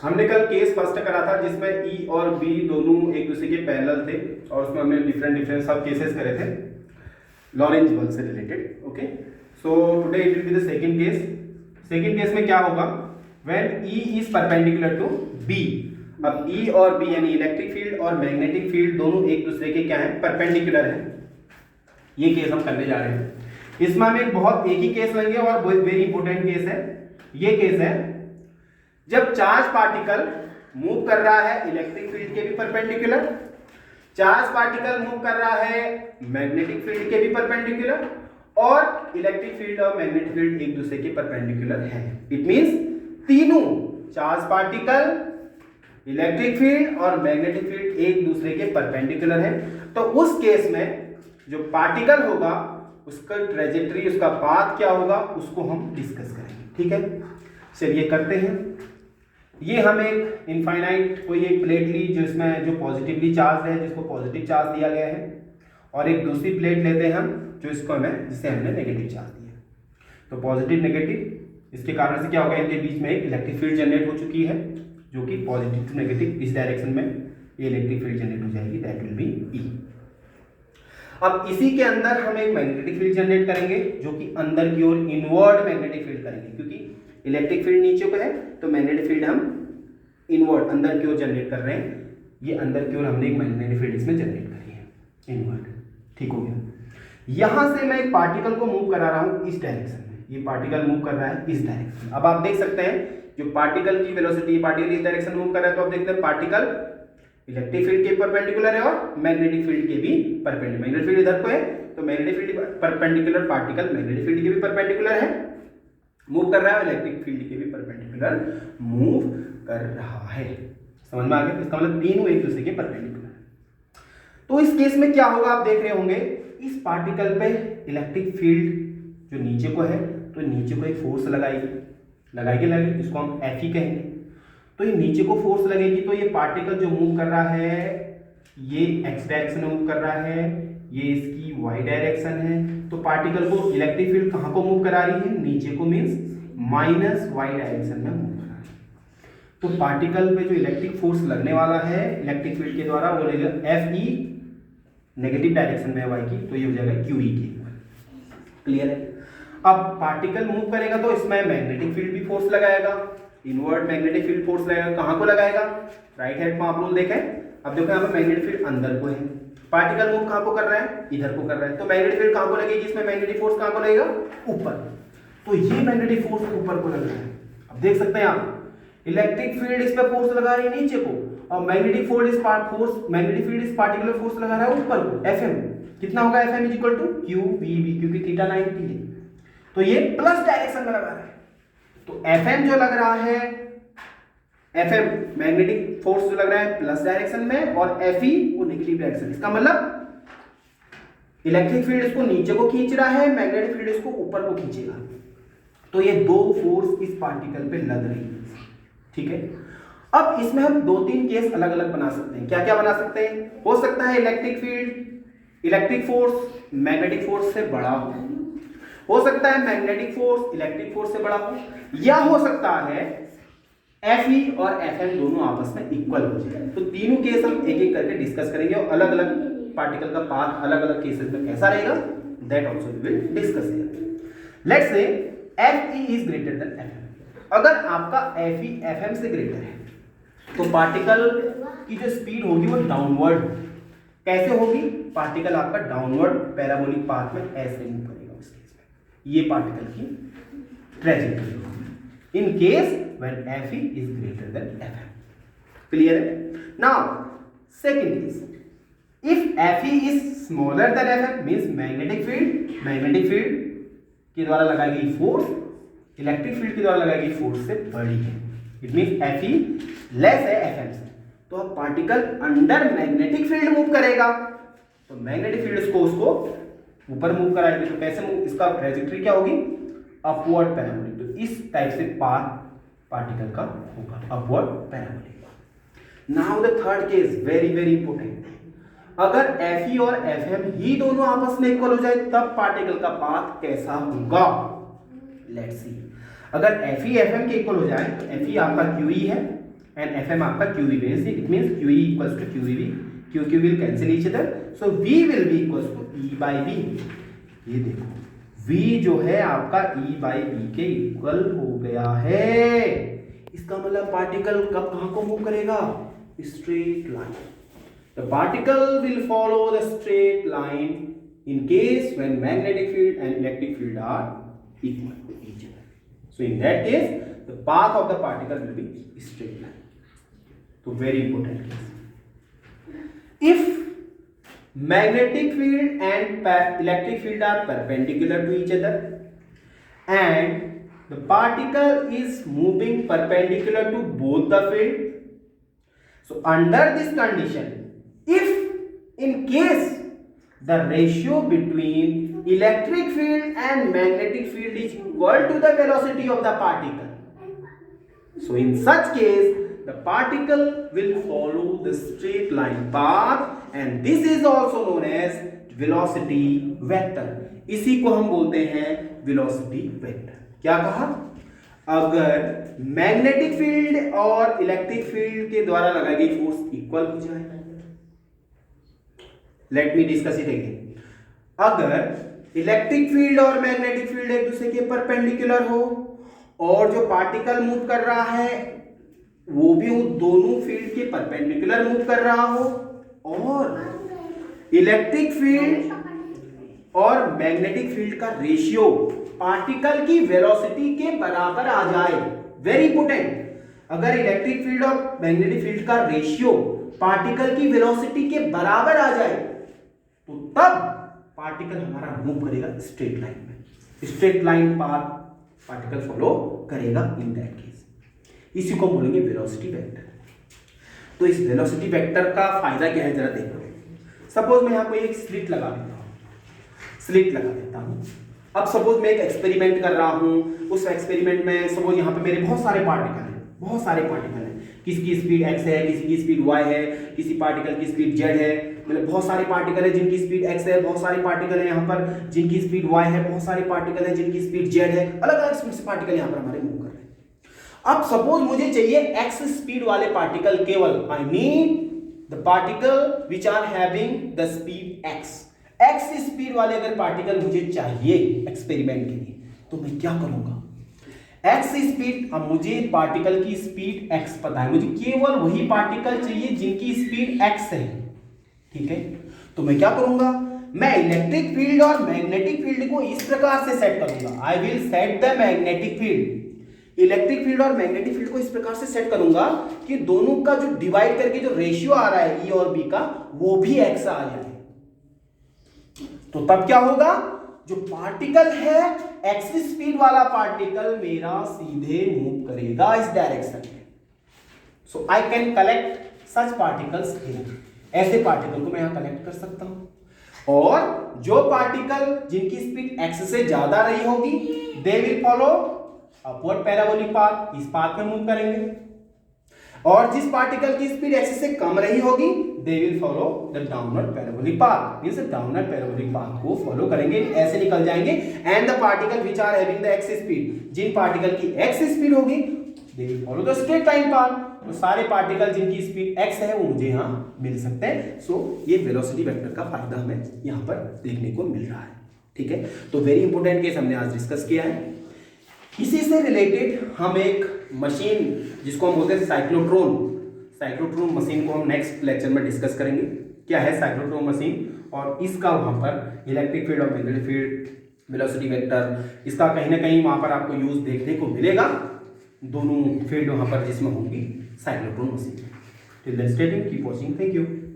हमने कल case first करा था जिसमें ई और बी दोनों एक दूसरे के पैरेलल थे और उसमें हमने डिफरेंट सब केसेस करे थे लॉरेंज बल से related. Okay, so today it will be the second case. Second case में क्या होगा, when E is perpendicular to B. अब ई और बी यानी इलेक्ट्रिक फील्ड और मैग्नेटिक फील्ड दोनों एक दूसरे के क्या है, परपेंडिकुलर है। ये केस हम करने जा रहे हैं। इसमें हम एक ही केस लेंगे और वेरी इंपॉर्टेंट केस है। ये केस है जब चार्ज पार्टिकल मूव कर रहा है इलेक्ट्रिक फील्ड के भी परपेंडिकुलर, चार्ज पार्टिकल मूव कर रहा है मैग्नेटिक फील्ड के भी परपेंडिकुलर, और इलेक्ट्रिक फील्ड और मैग्नेटिक फील्ड एक दूसरे के परपेंडिकुलर है। इट मींस तीनों चार्ज पार्टिकल, इलेक्ट्रिक फील्ड और मैग्नेटिक फील्ड एक दूसरे के परपेंडिकुलर है। तो उस केस में जो पार्टिकल होगा उसका ट्रेजेक्टरी, उसका पाथ क्या होगा, उसको हम डिस्कस करेंगे। ठीक है, चलिए करते हैं। ये हम एक इनफाइनाइट कोई एक प्लेट ली जिसमें जो पॉजिटिवली चार्ज है, जिसको पॉजिटिव चार्ज दिया गया है, और एक दूसरी प्लेट लेते हैं हम जो इसको हमें जिसे हमने नेगेटिव चार्ज दिया। तो पॉजिटिव नेगेटिव, इसके कारण से क्या होगा, इनके बीच में एक इलेक्ट्रिक फील्ड जनरेट हो चुकी है जो कि पॉजिटिव टू नेगेटिव इस डायरेक्शन में ये इलेक्ट्रिक फील्ड जनरेट हो जाएगी, दैट विल बी ई। अब इसी के अंदर हम एक मैग्नेटिक फील्ड जनरेट करेंगे जो कि अंदर की ओर इनवर्ड मैग्नेटिक फील्ड करेंगे, क्योंकि इलेक्ट्रिक फील्ड नीचे को है तो मैग्नेटिक फील्ड हम इनवर्ड अंदर की ओर जनरेट कर रहे हैं। ये अंदर की ओर हमने एक मैग्नेटिक फील्ड इसमें जनरेट करी है इनवर्ड। ठीक हो गया। यहां से मैं एक पार्टिकल को मूव करा रहा हूं इस डायरेक्शन में, ये पार्टिकल मूव कर रहा है इस डायरेक्शन में। अब आप देख सकते हैं जो पार्टिकल की वेलोसिटी, पार्टिकल इस डायरेक्शन मूव कर रहा है, तो आप देखते हैं पार्टिकल इलेक्ट्रिक फील्ड के परपेंडिकुलर है और मैग्नेटिक फील्ड के भी परपेंडिकुलर। मैग्नेटिक फील्ड इधर को है तो magnetic field perpendicular, particle magnetic field के भी परपेंडिकुलर है, मूव कर रहा है, इलेक्ट्रिक फील्ड के भी परपेंडिकुलर मूव कर रहा है। समझ में आ गया? इसका मतलब तीनों एक दूसरे के परपेंडिकुलर है। तो इस केस में क्या होगा, आप देख रहे होंगे इस पार्टिकल पे इलेक्ट्रिक फील्ड जो नीचे को है तो नीचे को एक फोर्स लगाएगी, इसको हम एफ ही कहेंगे। तो ये नीचे को फोर्स लगेगी तो ये पार्टिकल जो मूव कर रहा है ये एक्स डायरेक्शन में मूव कर रहा है, ये इसकी वाई डायरेक्शन है। तो पार्टिकल को इलेक्ट्रिक फील्ड कहाँ को मूव करा रही है, नीचे को, मीन्स माइनस वाई डायरेक्शन में मूव करा रही है। तो पार्टिकल पे जो इलेक्ट्रिक फोर्स लगने वाला है इलेक्ट्रिक फील्ड के द्वारा वो लगेगा एफ ई, नेगेटिव डायरेक्शन में वाई की, तो ये हो जाएगा क्यू ई के। क्लियर है? अब पार्टिकल मूव करेगा तो इसमें मैग्नेटिक फील्ड भी फोर्स लगाएगा, इनवर्ड मैग्नेटिक फील्ड फोर्स लगेगा। कहां को लगाएगा, राइट हैंड में आप लोग देखें। अब देखो यहाँ पे मैग्नेटिक फील्ड अंदर को है, पार्टिकल मूव कहां को कर रहा है, इधर को कर रहा है, तो मैग्नेटिक फील्ड कहां को लगेगी, इसमें मैग्नेटिक फोर्स कहां को लगेगा, ऊपर। तो ये मैग्नेटिक फोर्स ऊपर को लग रहा है। अब देख सकते हैं आप इलेक्ट्रिक फील्ड इस पे फोर्स लगा रही है नीचे को, और मैग्नेटिक मैग्नेटिक फील्ड इस पार्टिकुलर फोर्स लगा रहा है ऊपर को। एफ एम कितना होगा, F M is equal to Q V B, क्योंकि थीटा 90 है तो ये प्लस डायरेक्शन में लगा रहा है। तो एफ एम जो लग रहा है, एफ एम मैग्नेटिक फोर्स जो लग रहा है प्लस डायरेक्शन में, और एफ ई वो नेगेटिव डायरेक्शन। इसका मतलब इलेक्ट्रिक फील्ड इसको नीचे को खींच रहा है, मैग्नेटिक फील्ड इसको ऊपर को खींचेगा। तो ये दो फोर्स इस पार्टिकल पे लग रही है। ठीक है, अब इसमें हम दो तीन केस अलग अलग बना सकते हैं। क्या क्या बना सकते हैं, हो सकता है electric field electric force magnetic force से बड़ा हो सकता है मैग्नेटिक फोर्स इलेक्ट्रिक फोर्स से बड़ा हो, या हो सकता है एफ ई और एफ एम दोनों आपस में इक्वल हो जाए। तो तीनों केस हम एक एक करके डिस्कस करेंगे और अलग अलग पार्टिकल का पाथ अलग अलग केसेस में कैसा रहेगा, that also we will discuss here. Let's say F E is greater than F M. अगर आपका एफ ई एफ एम से ग्रेटर है तो पार्टिकल की जो स्पीड होगी वो डाउनवर्ड। कैसे होगी, पार्टिकल आपका डाउनवर्ड पैराबोलिक पाथ में ऐसे मूव करेगा। उस केस में ये पार्टिकल की ट्रेजेक्टरी होगी in case when F E is greater than F M. Clear है? Now second case, if F E is smaller than F M means magnetic field के द्वारा लगाई गई फोर्स इलेक्ट्रिक फील्ड के द्वारा लगाई गई फोर्स से बड़ी है। It means F E less है एफ एम से। तो अब particle under magnetic field move करेगा तो मैग्नेटिक फील्ड उसको ऊपर मूव कराएगी। तो कैसे मूव, इसका ट्रेजेक्टरी क्या होगी, अपवर्ड पैराबोलिक। तो इस टाइप से पाथ पार्टिकल का होगा, upward parabolic. Now the third case, very very important. अगर एफ ई और एफ एम ही दोनों आपस में इक्वल हो जाए तब पार्टिकल का पाथ कैसा होगा, लेट्स सी। अगर एफ ई एफ एम के इक्वल हो जाए तो एफ ई आपका क्यू ई है, एंड FM आपका QV बेस है, it means QE equals to QEV, QQ will cancel each other, so V will be equals to E by B। ये देखो V जो है आपका E by B के इक्वल हो गया है। इसका मतलब पार्टिकल कब कहां को मूव करेगा? Straight line. The particle will follow the straight line in case when magnetic field and electric field are equal to each other. So in that case the path of the particle will be straight line. So very important case. If magnetic field and electric field are perpendicular to each other and the particle is moving perpendicular to both the field, so under this condition, if in case the ratio between electric field and magnetic field is equal to the velocity of the particle, so in such case the particle will follow the straight line path and this is also known as velocity vector। इसी को हम बोलते हैं velocity vector। क्या कहा? अगर magnetic field और electric field के द्वारा लगाई गई फोर्स इक्वल हो जाए, let me discuss it again. अगर इलेक्ट्रिक फील्ड और मैग्नेटिक फील्ड एक दूसरे के परपेंडिकुलर हो और जो पार्टिकल मूव कर रहा है वो भी उन दोनों फील्ड के परपेंडिकुलर मूव कर रहा हो और इलेक्ट्रिक फील्ड और मैग्नेटिक फील्ड का रेशियो पार्टिकल की वेलोसिटी के बराबर आ जाए। वेरी इंपोर्टेंट, अगर इलेक्ट्रिक फील्ड और मैग्नेटिक फील्ड का रेशियो पार्टिकल की वेलोसिटी के बराबर आ जाए तो तब पार्टिकल हमारा मूव करेगा स्ट्रेट लाइन में। Straight line path particle follow करेगा इन दैट केस। इसी को बोलेंगे वेलोसिटी वेक्टर। तो इस वेलोसिटी वेक्टर का फायदा क्या है जरा देखो। सपोज मैं यहां कोई एक स्लिट लगा देता हूं, स्लिट लगा देता हूं। अब सपोज मैं एक एक्सपेरिमेंट कर रहा हूं, उस एक्सपेरिमेंट में सपोज यहां पे मेरे बहुत सारे पार्टिकल हैं, बहुत सारे पार्टिकल हैं। किसी की स्पीड x है, किसी की स्पीड y है, किसी पार्टिकल की स्पीड z है, मतलब बहुत सारे पार्टिकल है जिनकी स्पीड x है, बहुत सारे पार्टिकल है यहाँ पर जिनकी स्पीड y है, बहुत सारे पार्टिकल है जिनकी स्पीड z है, अलग अलग स्पीड से पार्टिकल यहाँ पर हमारे मूव कर रहे हैं। अब सपोज मुझे चाहिए x स्पीड वाले पार्टिकल केवल, I need the particle which are having the speed x speed वाले अगर पार्टिकल मुझे चाहिए एक्सपेरिमेंट के लिए तो मैं क्या करूंगा? x स्पीड, अब मुझे पार्टिकल की स्पीड x पता है, मुझे केवल वही पार्टिकल चाहिए जिनकी स्पीड x है, ठीक है। तो मैं क्या करूंगा? मैं इलेक्ट्रिक फील्ड और मैग्नेटिक फील्ड को इस प्रकार से सेट करूंगा। I will set the magnetic field, electric field और मैग्नेटिक फील्ड को इस प्रकार से सेट करूंगा कि दोनों का जो डिवाइड करके जो रेशियो आ रहा है E और B का वो भी x आ जाए। तो तब क्या होगा? जो पार्टिकल है x स्पीड वाला पार्टिकल मेरा सीधे मूव करेगा इस डायरेक्शन में। So I can collect such particles here. ऐसे पार्टिकल को मैं यहां कलेक्ट कर सकता हूं और जो पार्टिकल जिनकी स्पीड x से ज्यादा रही होगी they will follow upward parabolic path, इस पाथ में मूव करेंगे, और जिस पार्टिकल की स्पीड x से कम रही होगी they will follow the downward parabolic path, means downward parabolic path को फॉलो करेंगे, ऐसे निकल जाएंगे। And the particle which are having the x speed, जिन पार्टिकल की x स्पीड होगी they will follow the straight line path. तो सारे पार्टिकल जिनकी स्पीड x है वो मुझे यहां मिल सकते हैं। सो ये वेलोसिटी वेक्टर का फायदा हमें यहां पर देखने को मिल रहा है, ठीक है। तो वेरी इंपॉर्टेंट केस हमने आज डिस्कस किया है। इसी से रिलेटेड हम एक मशीन जिसको हम बोलते हैं साइक्लोट्रॉन मशीन को हम नेक्स्ट लेक्चर में डिस्कस करेंगे। क्या है साइक्लोट्रॉन मशीन और इसका वहां पर इलेक्ट्रिक फील्ड और मैग्नेटिक फील्ड, वेलोसिटी वेक्टर, इसका कहीं ना कहीं वहां पर आपको यूज देखने को मिलेगा। दोनों फील्ड वहां पर जिसमें होंगी cyclotron machine. Till then stay tuned, keep watching, thank you.